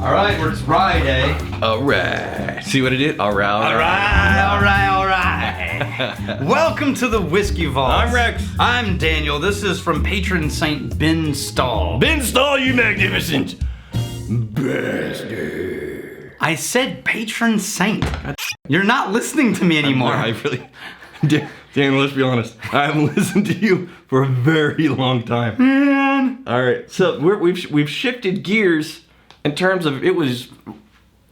All right, it's rye day. All right. See what I did? All right. Welcome to the Whiskey Vault. I'm Rex. I'm Daniel. This is from patron saint Ben Stahl. Ben Stahl, you magnificent bastard. I said patron saint. You're not listening to me anymore. I really... Daniel, let's be honest. I haven't listened to you for a very long time. Man. All right, so we've shifted gears in terms of it was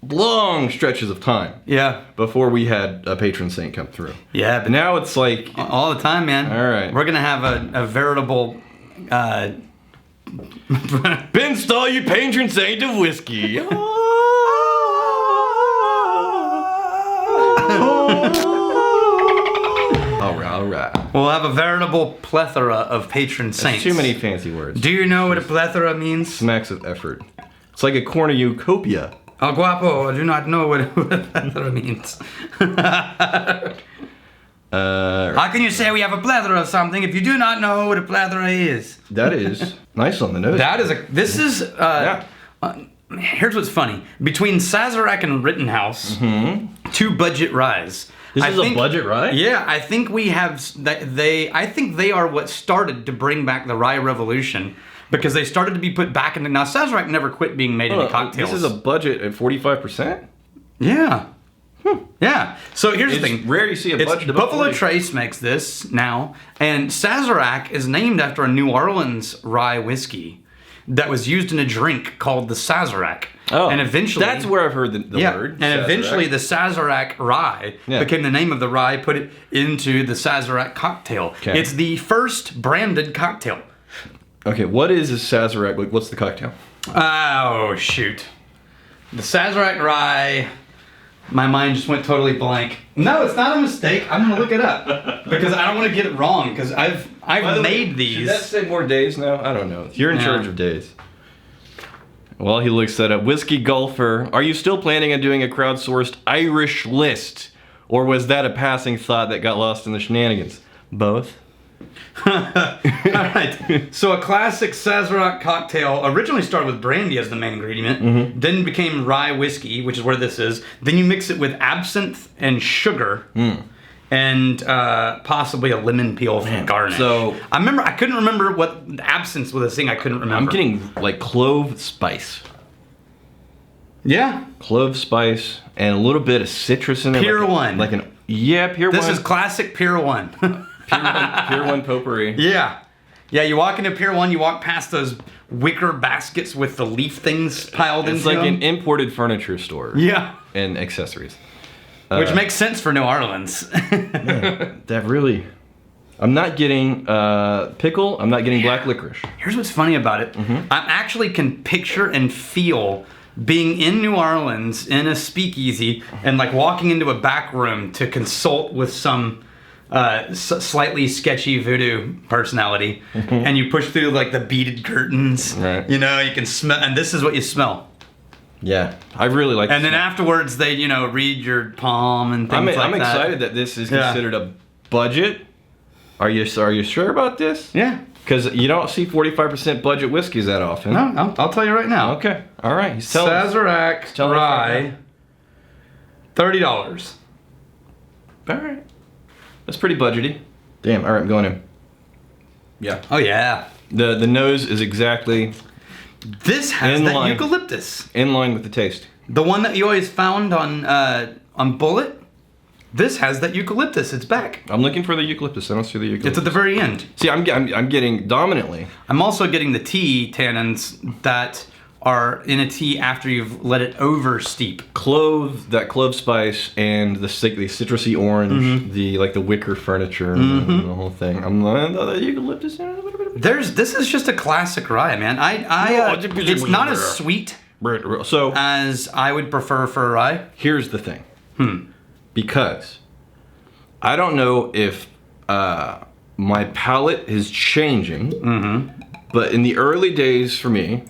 long stretches of time. Yeah. Before we had a patron saint come through. Yeah, But now it's like all the time, man. All right. We're gonna have a veritable. Ben Stahl, you patron saint of whiskey. All right. We'll have a veritable plethora of patron saints. Too many fancy words. Do you know what a plethora means? Smacks of effort. It's like a cornucopia. El guapo, I do not know what a plethora means. How can you say we have a plethora of something if you do not know what a plethora is? That is nice on the nose. Here's what's funny. Between Sazerac and Rittenhouse, two budget ryes. This is a budget rye? Yeah, I think we have. I think they are what started to bring back the rye revolution because they started to be put back into. Now Sazerac never quit being made into cocktails. This is a budget at 45%. Yeah. Yeah. So here's the thing. It's rare you see a budget. Buffalo Trace makes this now, and Sazerac is named after a New Orleans rye whiskey that was used in a drink called the Sazerac. Oh, and eventually that's where I've heard the word. And Sazerac. Eventually the Sazerac rye became the name of the rye, put it into the Sazerac cocktail. Okay. It's the first branded cocktail. Okay, what is a Sazerac? What's the cocktail? Oh, shoot. The Sazerac rye... My mind just went totally blank. No, it's not a mistake. I'm gonna look it up because I don't want to get it wrong because I've made these. Should that say more days now? I don't know. You're in charge of days. Well, he looks that up. Whiskey Golfer. Are you still planning on doing a crowdsourced Irish list, or was that a passing thought that got lost in the shenanigans? Both. Alright, so a classic Sazerac cocktail originally started with brandy as the main ingredient, then became rye whiskey, which is where this is. Then you mix it with absinthe and sugar, and possibly a lemon peel for garnish. So I couldn't remember what absinthe was a thing I couldn't remember. I'm getting like clove spice. Yeah. Clove spice and a little bit of citrus in it. Pier 1. Pier 1. This is classic Pier 1. Pier 1 potpourri. Yeah. Yeah, you walk into Pier 1, you walk past those wicker baskets with the leaf things piled into them. It's like an imported furniture store. Yeah. And accessories. Which makes sense for New Orleans. That really... I'm not getting pickle, I'm not getting black licorice. Here's what's funny about it. I actually can picture and feel being in New Orleans in a speakeasy and like walking into a back room to consult with some... slightly sketchy voodoo personality, and you push through like the beaded curtains. Right. You know, you can smell, and this is what you smell. Yeah, I really like. And then afterwards, they read your palm and things like that. I'm excited that this is considered a budget. Are you sure about this? Yeah. Because you don't see 45% budget whiskeys that often. No, I'll tell you right now. Okay. All right. Sazerac rye, $30. All right. That's pretty budgety. Damn, all right, I'm going in. Yeah. Oh, yeah. The nose is exactly... This has that eucalyptus. In line with the taste. The one that you always found on Bullet, this has that eucalyptus. It's back. I'm looking for the eucalyptus. I don't see the eucalyptus. It's at the very end. See, I'm getting dominantly. I'm also getting the tea tannins that are in a tea after you've let it over steep. That clove spice and the citrusy orange, the wicker furniture, and the whole thing. I'm the eucalyptus. This is just a classic rye, man. It's not as sweet as I would prefer for a rye. Here's the thing. Because I don't know if my palate is changing, but in the early days for me,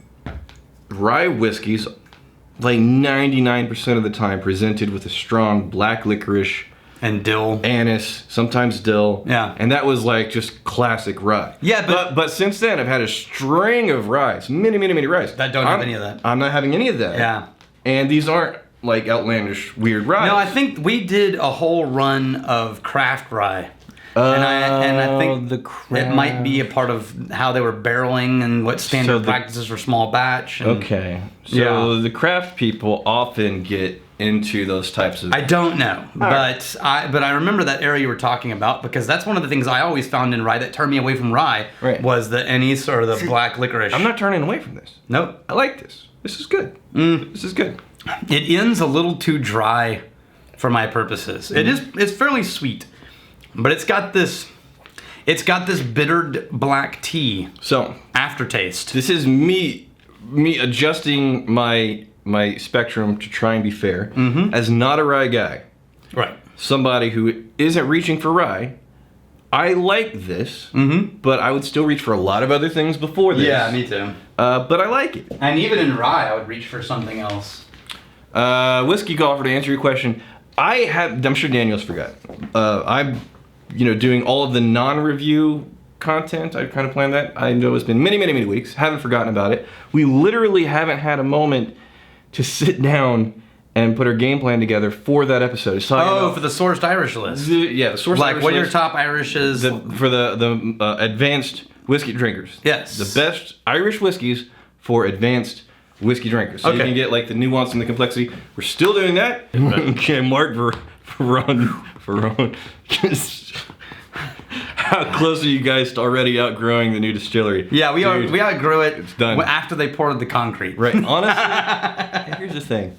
rye whiskeys, like 99% of the time, presented with a strong black licorice and dill, anise, sometimes dill. Yeah, and that was like just classic rye. Yeah, but since then I've had a string of ryes, many ryes that don't have any of that. I'm not having any of that. Yeah, And these aren't like outlandish, weird ryes. No, I think we did a whole run of craft rye. And I think it might be a part of how they were barreling and what standard practices for small batch. And, okay. So the craft people often get into those types of... I don't know, but I remember that area you were talking about, because that's one of the things I always found in rye that turned me away from rye was the anise or the black licorice. I'm not turning away from this. Nope. I like this. This is good. This is good. It ends a little too dry for my purposes. It's fairly sweet, but it's got this bittered black tea aftertaste. This is me adjusting my spectrum to try and be fair. As not a rye guy, right? Somebody who isn't reaching for rye, I like this, but I would still reach for a lot of other things before this. Yeah, me too. But I like it. And even in rye, I would reach for something else. Whiskey Golfer, to answer your question, I'm sure Daniel's forgot. I'm, doing all of the non-review content. I've kind of planned that. I know it's been many, many, many weeks. Haven't forgotten about it. We literally haven't had a moment to sit down and put our game plan together for that episode. For the sourced Irish list. The sourced Irish list. Like, what are your top Irishes? For the advanced whiskey drinkers. Yes. The best Irish whiskeys for advanced whiskey drinkers. So you can get like the nuance and the complexity. We're still doing that. Okay, Mark Verone. How close are you guys to already outgrowing the new distillery? Yeah, we outgrew it. It's done. After they poured the concrete. Right. Honestly, here's the thing.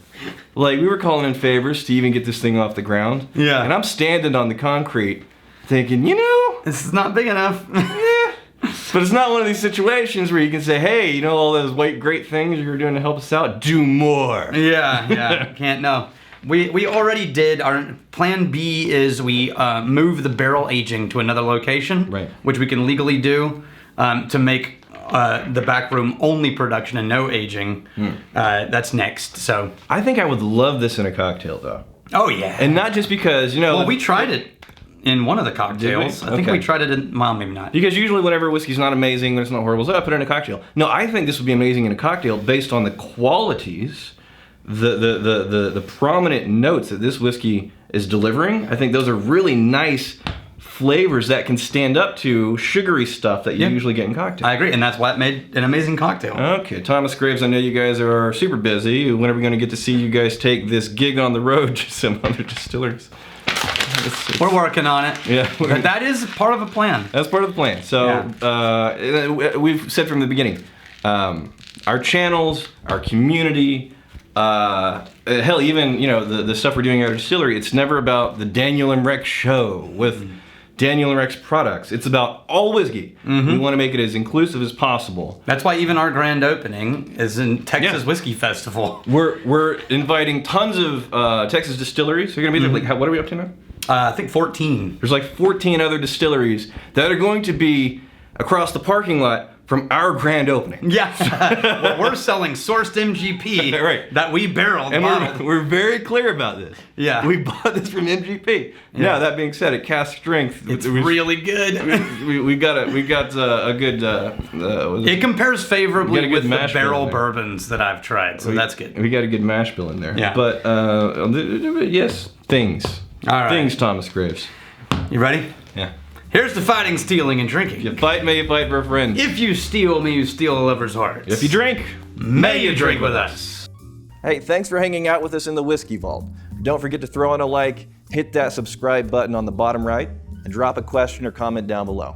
Like, we were calling in favors to even get this thing off the ground. Yeah. And I'm standing on the concrete thinking, this is not big enough. But it's not one of these situations where you can say, hey, all those great things you were doing to help us out, do more. Yeah. Can't know. We already did. Our plan B is we move the barrel aging to another location, which we can legally do to make the back room only production and no aging. That's next. So I think I would love this in a cocktail, though. Oh yeah. And not just because we tried it in one of the cocktails. I think we tried it in, well, maybe not. Because usually whenever whiskey's not amazing, when it's not horrible, so I put it in a cocktail. No, I think this would be amazing in a cocktail based on the qualities, the prominent notes that this whiskey is delivering. I think those are really nice flavors that can stand up to sugary stuff that you usually get in cocktails. I agree, and that's what made an amazing cocktail. Okay, Thomas Graves, I know you guys are super busy. When are we going to get to see you guys take this gig on the road to some other distilleries? We're working on it. Yeah. That is part of a plan. That's part of the plan. So we've said from the beginning, our channels, our community, hell, even the stuff we're doing at our distillery, it's never about the Daniel and Rex show with Daniel and Rex products. It's about all whiskey. We want to make it as inclusive as possible. That's why even our grand opening is in Texas Whiskey Festival. We're inviting tons of Texas distilleries. We're gonna be there. Like, what are we up to now? I think 14. There's like 14 other distilleries that are going to be across the parking lot from our grand opening. Yeah. Well, we're selling sourced MGP that we barreled. And we're very clear about this. Yeah. We bought this from MGP. Yeah. Now, that being said, at cask strength, it's really good. we got a good... it compares favorably with the barrel bourbons that I've tried, so that's good. We got a good mash bill in there. Yeah. But, yes, things. All right. Things, Thomas Graves. You ready? Yeah. Here's to fighting, stealing, and drinking. You fight me, you fight for a friend. If you steal me, you steal a lover's heart. If you drink, may you drink with us. Hey, thanks for hanging out with us in the Whiskey Vault. Don't forget to throw in a like, hit that subscribe button on the bottom right, and drop a question or comment down below.